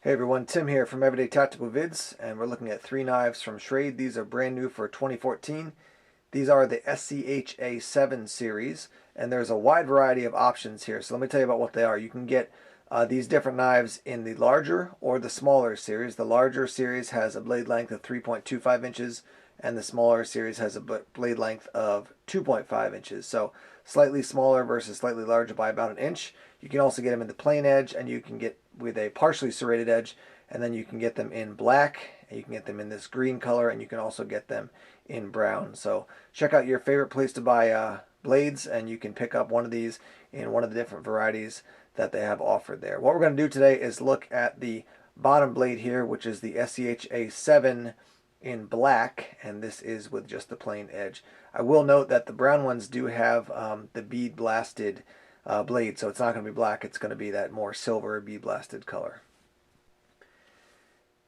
Hey everyone, Tim here from Everyday Tactical Vids, and we're looking at three knives from Schrade. These are brand new for 2014. These are the SCHA7 series, and there's a wide variety of options here. So let me tell you about what they are. You can get these different knives in the larger or the smaller series. The larger series has a blade length of 3.25 inches, and the smaller series has a blade length of 2.5 inches. So slightly smaller versus slightly larger by about an inch. You can also get them in the plain edge, and you can get with a partially serrated edge, and then you can get them in black, and you can get them in this green color, and you can also get them in brown. So check out your favorite place to buy blades, and you can pick up one of these in one of the different varieties that they have offered there. What we're going to do today is look at the bottom blade here, which is the SCHA7 in black, and this is with just the plain edge. I will note that the brown ones do have the bead blasted blade, so it's not going to be black, it's going to be that more silver bead blasted color.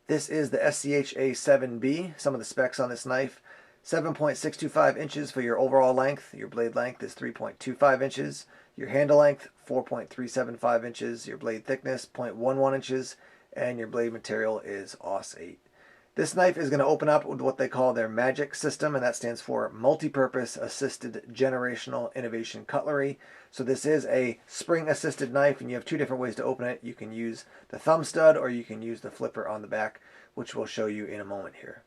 This is the SCHA7B. Some of the specs on this knife: 7.625 inches for your overall length. Your blade length is 3.25 inches. Your handle length, 4.375 inches. Your blade thickness, 0.11 inches. And your blade material is AUS-8. This knife is going to open up with what they call their M.A.G.I.C system, and that stands for Multi-Purpose Assisted Generational Innovation Cutlery. So this is a spring-assisted knife, and you have two different ways to open it. You can use the thumb stud, or you can use the flipper on the back, which we'll show you in a moment here.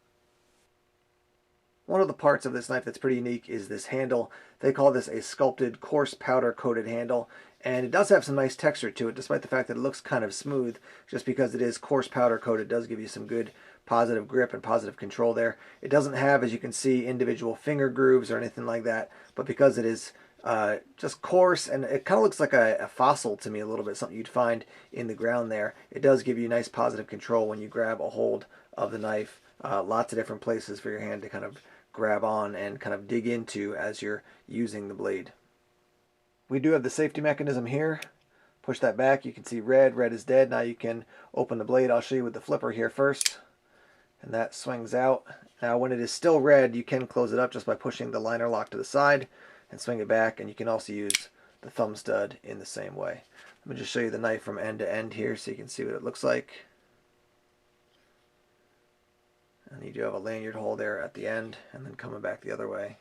One of the parts of this knife that's pretty unique is this handle. They call this a sculpted coarse powder coated handle, and it does have some nice texture to it, despite the fact that it looks kind of smooth. Just because it is coarse powder coated, it does give you some good positive grip and positive control there. It doesn't have, as you can see, individual finger grooves or anything like that, but because it is just coarse, and it kind of looks like a fossil to me a little bit, something you'd find in the ground there, it does give you nice positive control when you grab a hold of the knife. Lots of different places for your hand to kind of grab on and kind of dig into as you're using the blade. We do have the safety mechanism here. Push that back, you can see red is dead. Now you can open the blade. I'll show you with the flipper here first, and that swings out. Now when it is still red, you can close it up just by pushing the liner lock to the side and swing it back, and you can also use the thumb stud in the same way. Let me just show you the knife from end to end here so you can see what it looks like. And you do have a lanyard hole there at the end, and then coming back the other way.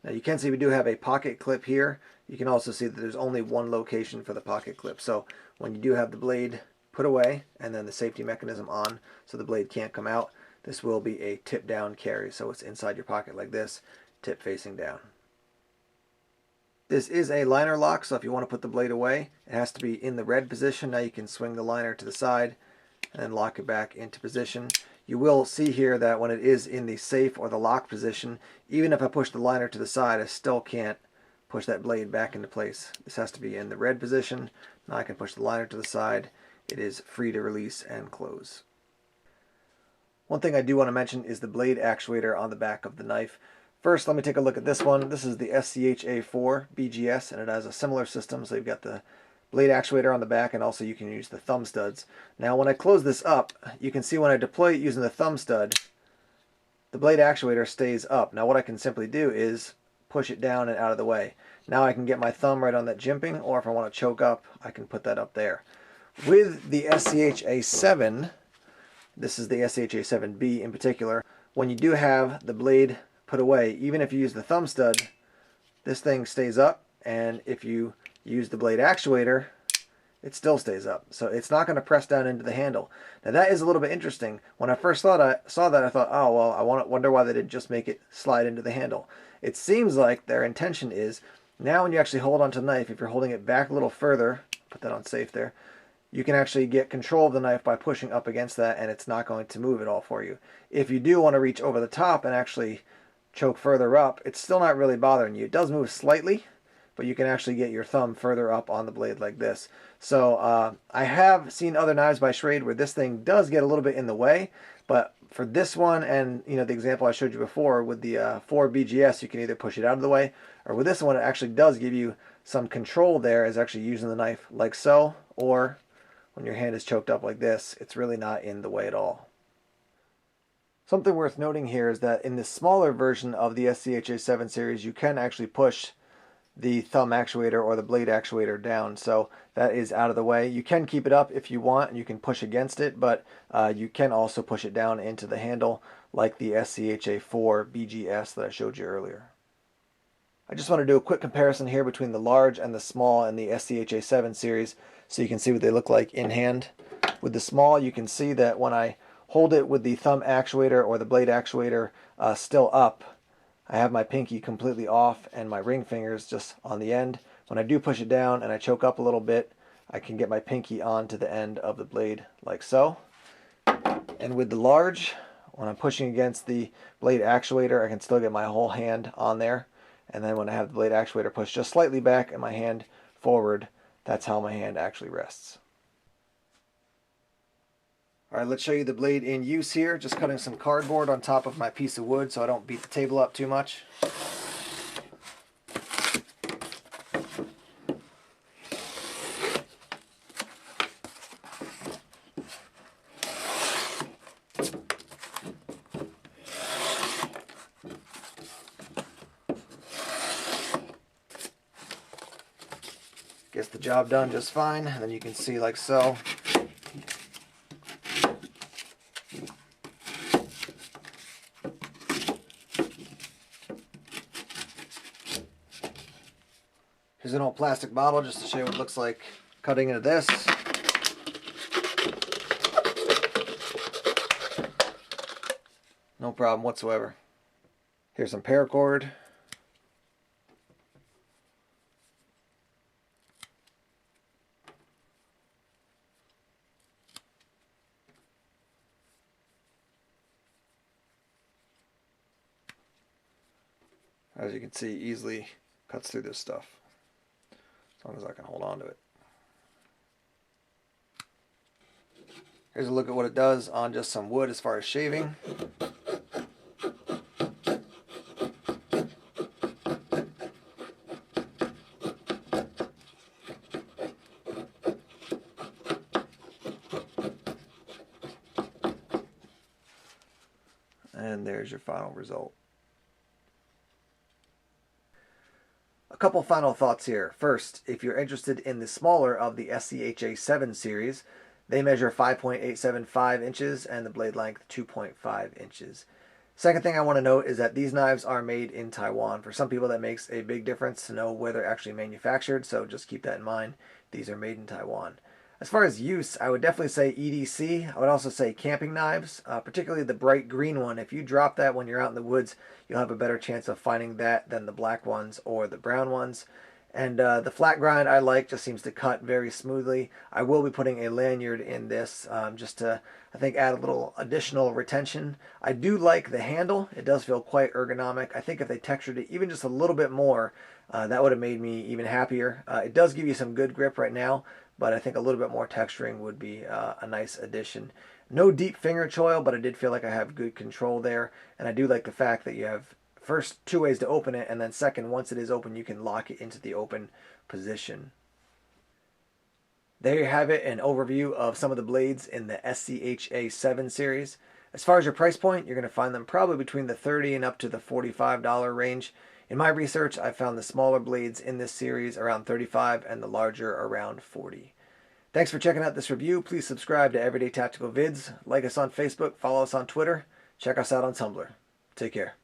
Now you can see we do have a pocket clip here. You can also see that there's only one location for the pocket clip. So when you do have the blade put away and then the safety mechanism on so the blade can't come out, this will be a tip down carry. So it's inside your pocket like this, tip facing down. This is a liner lock, so if you want to put the blade away, it has to be in the red position. Now you can swing the liner to the side and then lock it back into position. You will see here that when it is in the safe or the lock position, even if I push the liner to the side, I still can't push that blade back into place. This has to be in the red position. Now I can push the liner to the side. It is free to release and close. One thing I do want to mention is the blade actuator on the back of the knife. First, let me take a look at this one. This is the SCHA4 BGS, and it has a similar system. So you've got the blade actuator on the back, and also you can use the thumb studs. Now when I close this up, you can see when I deploy it using the thumb stud, the blade actuator stays up. Now what I can simply do is push it down and out of the way. Now I can get my thumb right on that jimping, or if I want to choke up, I can put that up there. With the SCHA7, this is the SCHA7B in particular, when you do have the blade put away, even if you use the thumb stud, this thing stays up, and if you use the blade actuator, it still stays up. So it's not going to press down into the handle. Now that is a little bit interesting. When I first saw that, I thought, oh, well, I wonder why they didn't just make it slide into the handle. It seems like their intention is, now when you actually hold onto the knife, if you're holding it back a little further, put that on safe there, you can actually get control of the knife by pushing up against that, and it's not going to move at all for you. If you do want to reach over the top and actually choke further up, it's still not really bothering you. It does move slightly, but you can actually get your thumb further up on the blade like this. So I have seen other knives by Schrade where this thing does get a little bit in the way, but for this one and the example I showed you before with the 4 BGS, you can either push it out of the way, or with this one it actually does give you some control there, is actually using the knife like so, or when your hand is choked up like this, it's really not in the way at all. Something worth noting here is that in the smaller version of the SCHA7 series, you can actually push the thumb actuator or the blade actuator down. So that is out of the way. You can keep it up if you want, and you can push against it, but you can also push it down into the handle like the SCHA4 BGS that I showed you earlier. I just want to do a quick comparison here between the large and the small in the SCHA7 series so you can see what they look like in hand. With the small, you can see that when I hold it with the thumb actuator or the blade actuator still up, I have my pinky completely off and my ring fingers just on the end. When I do push it down and I choke up a little bit, I can get my pinky onto the end of the blade like so. And with the large, when I'm pushing against the blade actuator, I can still get my whole hand on there. And then when I have the blade actuator pushed just slightly back and my hand forward, that's how my hand actually rests. Alright, let's show you the blade in use here. Just cutting some cardboard on top of my piece of wood so I don't beat the table up too much. Gets the job done just fine, and then you can see like so. Here's an old plastic bottle just to show you what it looks like cutting into this. No problem whatsoever. Here's some paracord. As you can see, easily cuts through this stuff, as long as I can hold on to it. Here's a look at what it does on just some wood as far as shaving. And there's your final result. A couple final thoughts here. First, if you're interested in the smaller of the SCHA7 series, they measure 5.875 inches and the blade length 2.5 inches. Second thing I want to note is that these knives are made in Taiwan. For some people that makes a big difference to know where they're actually manufactured, so just keep that in mind. These are made in Taiwan. As far as use, I would definitely say EDC. I would also say camping knives, particularly the bright green one. If you drop that when you're out in the woods, you'll have a better chance of finding that than the black ones or the brown ones. And the flat grind I like, just seems to cut very smoothly. I will be putting a lanyard in this just to, I think, add a little additional retention. I do like the handle. It does feel quite ergonomic. I think if they textured it even just a little bit more, that would have made me even happier. It does give you some good grip right now, but I think a little bit more texturing would be a nice addition. No deep finger choil, but I did feel like I have good control there, and I do like the fact that you have first two ways to open it, and then second, once it is open, you can lock it into the open position. There you have it, an overview of some of the blades in the SCHA7 series. As far as your price point, you're going to find them probably between the $30 and up to the $45 range. In my research, I found the smaller blades in this series around $35 and the larger around $40. Thanks for checking out this review. Please subscribe to Everyday Tactical Vids, like us on Facebook, follow us on Twitter, check us out on Tumblr. Take care.